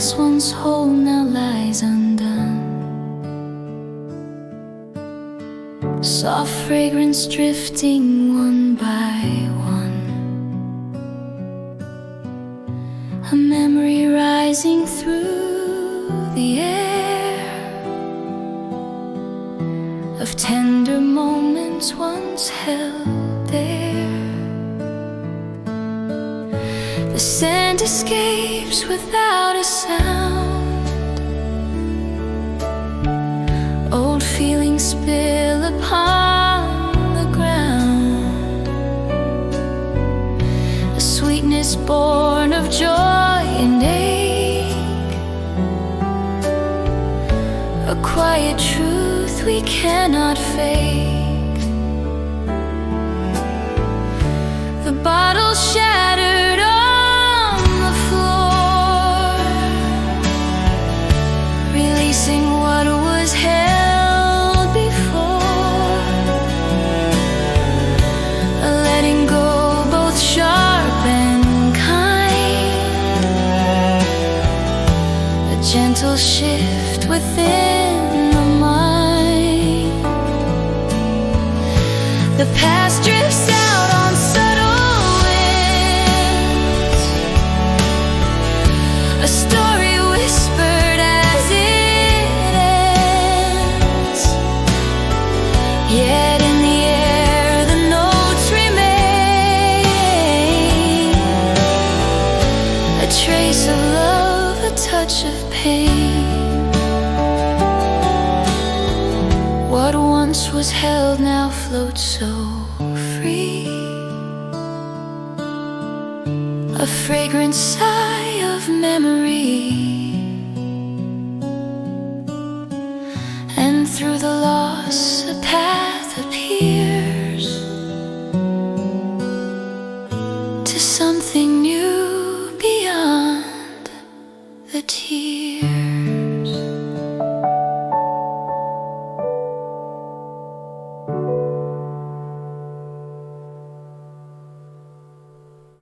glass once whole now lies undone. Soft fragrance drifting one by one, a memory rising through the air of tender moments once held there. The scent escapes without a sound, old feelings spill upon the ground, a sweetness born of joy and ache, a quiet truth we cannot fake. The bottle shattered on the floor, releasing what was held before, a letting go both sharp and kind, a gentle shift within the mind. The past drifts out on subtle winds, a story whispered as it ends. Yet in the air the notes remain, a trace of love, a touch of pain. What once was held now floats so free, a fragrant sigh of memory, and through the loss a path appears to something new beyond the tears.